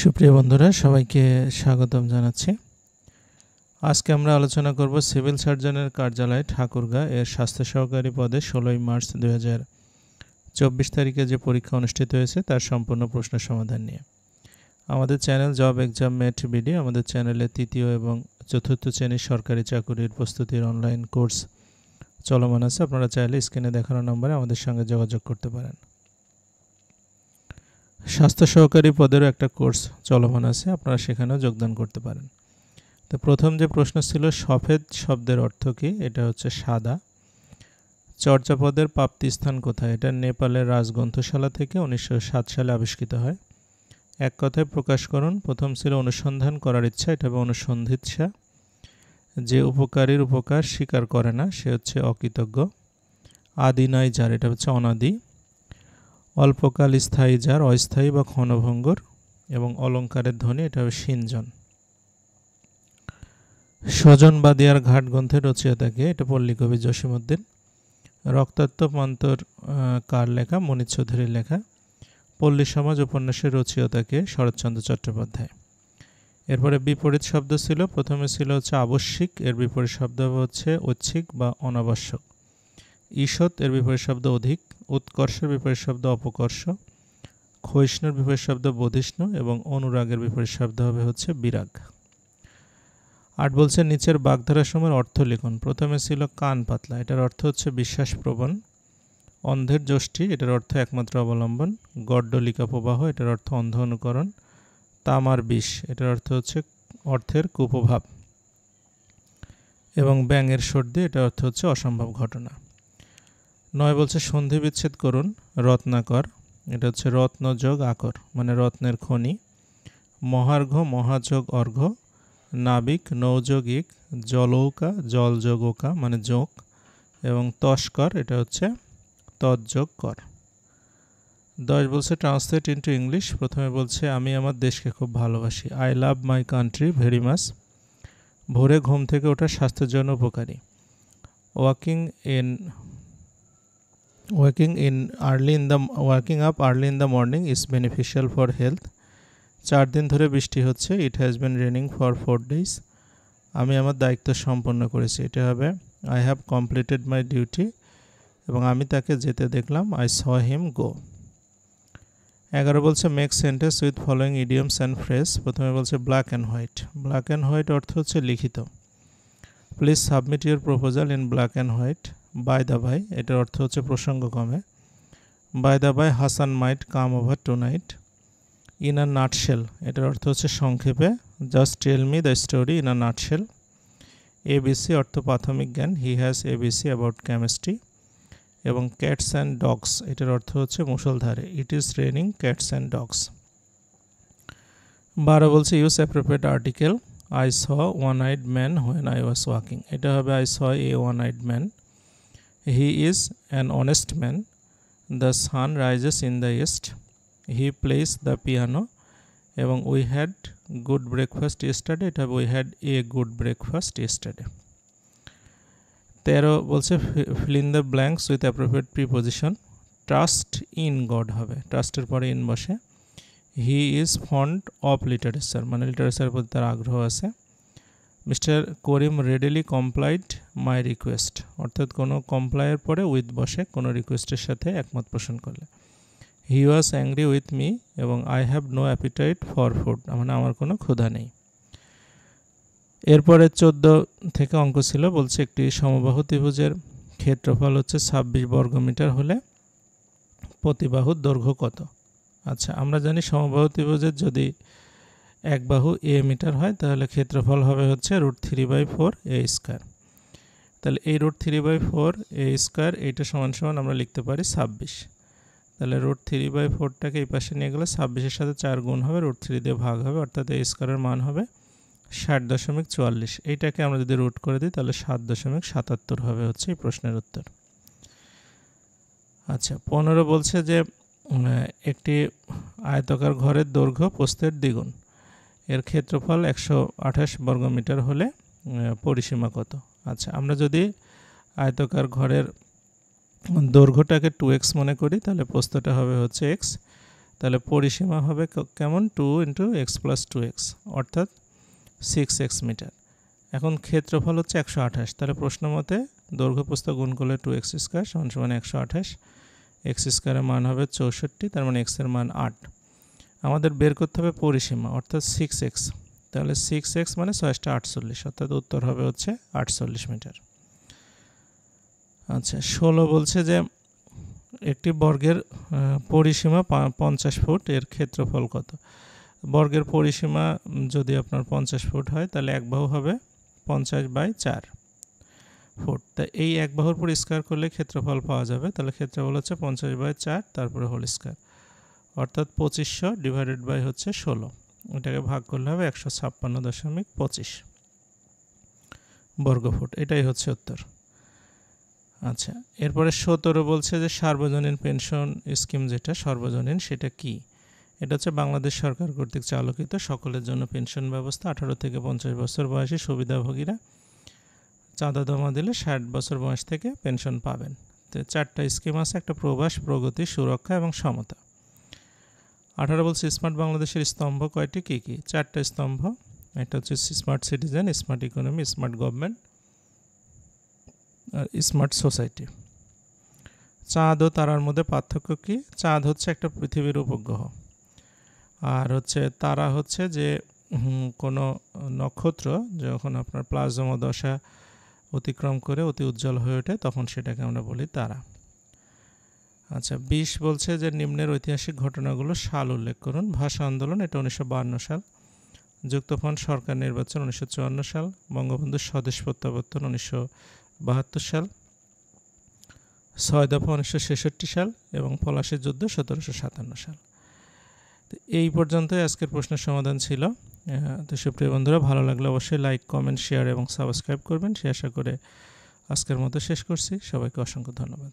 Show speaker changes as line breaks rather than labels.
সুপ্রিয় বন্ধুরা, সবাইকে স্বাগতম জানাচ্ছি। আজকে আমরা আলোচনা করব সিভিল সার্জনের কার্যালয় ঠাকুরগাঁ এর স্বাস্থ্য সহকারী পদে 16 মার্চ 2024 তারিখে যে পরীক্ষা অনুষ্ঠিত হয়েছে তার সম্পূর্ণ প্রশ্ন সমাধান নিয়ে। আমাদের channel job exam mate BD, আমাদের চ্যানেলে তৃতীয় এবং চতুর্থ শ্রেণীর সরকারি চাকুরির প্রস্তুতির অনলাইন কোর্স চলমান আছে। আপনারা চাইলে স্ক্রিনে দেখানো নম্বরে আমাদের সঙ্গে যোগাযোগ করতে পারেন। স্বাস্থ্য সহকারী পদেরও একটা কোর্স চলমান আছে, আপনারা সেখানেও যোগদান করতে পারেন। তো প্রথম যে প্রশ্ন ছিল, সফেদ শব্দের অর্থ কী? এটা হচ্ছে সাদা। চর্যাপদের প্রাপ্তিস্থান কোথায়? এটা নেপালের রাজগ্রন্থশালা থেকে 1907 সালে আবিষ্কৃত হয়। এক কথায় প্রকাশ করুন। প্রথম ছিল অনুসন্ধান করার ইচ্ছা, এটা হবে অনুসন্ধিৎসা। যে উপকারীর উপকার স্বীকার করে না সে হচ্ছে অকৃতজ্ঞ। আদি নয় যার, এটা হচ্ছে অনাদি। অল্পকাল স্থায়ী যার, অস্থায়ী বা ক্ষণভঙ্গুর। এবং অলঙ্কারের ধ্বনি, এটা হবে সিঞ্জন। স্বজনবাদিয়ার ঘাট গ্রন্থের রচয়িতাকে? এটা পল্লীকবি জসীমউদ্দিন। রক্তাক্ত প্রান্তর কার লেখা? মনির চৌধুরীর লেখা। পল্লী সমাজ উপন্যাসের রচয়িতাকে? শরৎচন্দ্র চট্টোপাধ্যায়। এরপরে বিপরীত শব্দ ছিল, প্রথমে ছিল হচ্ছে আবশ্যিক, এর বিপরীত শব্দ হচ্ছে ঐচ্ছিক বা অনাবশ্যক। ঈষৎ এর বিপরীত শব্দ অধিক। উৎকর্ষের বিপরীত শব্দ অপকর্ষ। ক্ষয়িষ্ণুর বিপরীত শব্দ বধিষ্ণু এবং অনুরাগের বিপরীত শব্দ হবে হচ্ছে বিরাগ। 8 বলছে নিচের বাগধারাসমূহের অর্থ লিখুন। প্রথমে ছিল কান পাতলা, এটার অর্থ হচ্ছে বিশ্বাসপ্রবণ। অন্ধের যষ্টি, এটার অর্থ একমাত্র অবলম্বন। গড্ডলিকা প্রবাহ, এটার অর্থ অন্ধ অনুকরণ। তামার বিষ, এটার অর্থ হচ্ছে অর্থের কুপ্রভাব। এবং ব্যাঙের সর্দি, এটার অর্থ হচ্ছে অসম্ভব ঘটনা। 9 বলছে সন্ধি বিচ্ছেদ করুন। রত্নাকর, এটা হচ্ছে রত্ন যোগ আকর, মানে রত্নের খনি। মহার্ঘ, মহাযোগ অর্ঘ। নাবিক, নৌযোগ ইক। জলৌকা, জল যোগ ওকা, মানে যোগ। এবং তস্কর, এটা হচ্ছে তৎযোগ কর। 10 বলছে ট্রান্সলেট ইনটু ইংলিশ। প্রথমে বলছে আমি আমার দেশকে খুব ভালোবাসি। I love my country very much. ভোরে ঘুম থেকে ওঠা স্বাস্থ্যের জন্য উপকারী। Walking up early in the morning is beneficial for health. 4 দিন ধরে বৃষ্টি হচ্ছে। It has been raining for 4 days। আমি আমার দায়িত্ব সম্পন্ন করেছি, এটা হবে I have completed my duty. এবং আমি তাকে যেতে দেখলাম, আই স হিম গো। 11 বলছে make sentence with following idioms and phrase. প্রথমে বলছে black and white. Black and white অর্থ হচ্ছে লিখিত। Please submit your proposal in black and white. By the by, এটার অর্থ হচ্ছে প্রসঙ্গক্রমে। By the by Hasan might come over tonight. In a nutshell, এটার অর্থ হচ্ছে সংক্ষেপে। Just tell me the story in a nutshell. ABC অর্থ প্রাথমিক জ্ঞান। He has ABC about chemistry. এবং ক্যাটস অ্যান্ড ডগস, এটার অর্থ হচ্ছে মুষলধারে। It is raining cats and dogs. 12 বলছে use appropriate article. I saw one eyed man when I was walking, এটা হবে I saw a one eyed man. He is an honest man. The sun rises in the east. He plays the piano. এবং we had good breakfast yesterday, এটা হবে we had a good breakfast yesterday. 13 বলছে fill in the blanks with appropriate preposition. Trust in god হবে, ট্রাস্টের পরে in বসে। He is fond of literature, মানে লিটারেচারের প্রতি তার আগ্রহ আছে। Mister Karim readily complied my request, অর্থাৎ কোনো কমপ্লাইয়ের পরে উইথ বসে কোনো রিকোয়েস্টের সাথে একমত পোষণ করলে। He was angry with me এবং I have no appetite for food, মানে আমার কোনো ক্ষুধা নেই। এরপরে 14 থেকে অঙ্ক ছিল, বলছে একটি সমবাহু ত্রিভুজের ক্ষেত্রফল হচ্ছে 26 বর্গমিটার হলে প্রতিবাহুর দৈর্ঘ্য কত? আচ্ছা, আমরা জানি সমবাহু ত্রিভুজের যদি এক বাহু এ মিটার হয় তাহলে ক্ষেত্রফল হবে হচ্ছে √3/4 a স্কয়ার। তাহলে এই √3/4 a স্কয়ার এইটা সমান সমান আমরা লিখতে পারি 26। তাহলে √3/4টাকে এই পাশে নিয়ে গেলে 26-এর সাথে 4 গুণ হবে, √3 দিয়ে ভাগ হবে, অর্থাৎ a স্কয়ারের মান হবে 60.44। এইটাকে আমরা যদি রুট করে দিই তাহলে 7.77 হবে হচ্ছে এই প্রশ্নের উত্তর। আচ্ছা, 15 বলছে যে একটি আয়তাকার ঘরের দৈর্ঘ্য প্রস্থের দ্বিগুণ। এর ক্ষেত্রফল 128 বর্গমিটার হলে পরিসীমা কত? আচ্ছা, আমরা যদি আয়তাকার ঘরের দৈর্ঘ্যটাকে 2x মনে করি তাহলে প্রস্থটা হবে হচ্ছে x। তাহলে পরিসীমা হবে কেমন 2 × x + 2x অর্থাৎ 6x মিটার। এখন ক্ষেত্রফল হচ্ছে 128, তাহলে প্রশ্ন মতে দৈর্ঘ্য প্রস্থ গুণ করলে 2x² = 128, x স্কয়ারের মান হবে 64, তার মানে x এর মান 8। আমাদের বের করতে হবে পরিসীমা অর্থাৎ 6x, তাহলে 6x মানে 6 × 48, অর্থাৎ উত্তর হবে হচ্ছে 48 মিটার। আচ্ছা 16 বলছে যে একটি বর্গের পরিসীমা 50 ফুট, এর ক্ষেত্রফল কত? বর্গের পরিসীমা যদি আপনার 50 ফুট হয় তাহলে এক বাহু হবে 50/4 ফুট। তাই এই এক বাহুর উপর স্কয়ার করলে ক্ষেত্রফল পাওয়া যাবে, তাহলে ক্ষেত্রফল হচ্ছে 50/4 তারপরে হোল স্কয়ার, অর্থাৎ 2500 ডিভাইডেড বাই হচ্ছে 16, এটাকে ভাগ করলে হবে 156.25 বর্গফুট। এটাই হচ্ছে উত্তর। আচ্ছা এরপরে 17 বলছে যে সার্বজনীন পেনশন স্কিম যেটা সর্বজনীন সেটা কি? এটা হচ্ছে বাংলাদেশ সরকার কর্তৃক চালকিত সকলের জন্য পেনশন ব্যবস্থা। 18 থেকে 50 বছর বয়সী সুবিধাভোগীরা চাঁদা জমা দিলে 60 বছর বয়স থেকে পেনশন পাবেন। তো 4টা স্কিম আছে, একটা প্রবাস, প্রগতি, সুরক্ষা এবং সমতা। 18 বলছে স্মার্ট বাংলাদেশের স্তম্ভ কয়টি, কী কী? 4টা স্তম্ভ, এটা হচ্ছে smart citizen, smart economy, smart government আর স্মার্ট সোসাইটি। চাঁদ ও তারার মধ্যে পার্থক্য কি? চাঁদ হচ্ছে একটা পৃথিবীর উপগ্রহ, আর হচ্ছে তারা হচ্ছে যে কোনো নক্ষত্র যখন আপনার প্লাজমা দশা অতিক্রম করে অতি উজ্জ্বল হয়ে ওঠে তখন সেটাকে আমরা বলি তারা। আচ্ছা 20 বলছে যে নিম্নের ঐতিহাসিক ঘটনাগুলো সাল উল্লেখ করুন। ভাষা আন্দোলন, এটা 1952 সাল। যুক্তফ্রন্ট সরকার নির্বাচন 1954 সাল। বঙ্গবন্ধুর স্বদেশ প্রত্যাবর্তন 1972 সাল। 6 দফা 1966 সাল এবং পলাশীর যুদ্ধ 1757 সাল। তো এই পর্যন্তই আজকের প্রশ্নের সমাধান ছিল। তো সুপ্রিয় বন্ধুরা, ভালো লাগলে অবশ্যই লাইক, কমেন্ট, শেয়ার এবং সাবস্ক্রাইব করবেন। সে আশা করে আজকের মতো শেষ করছি। সবাইকে অসংখ্য ধন্যবাদ।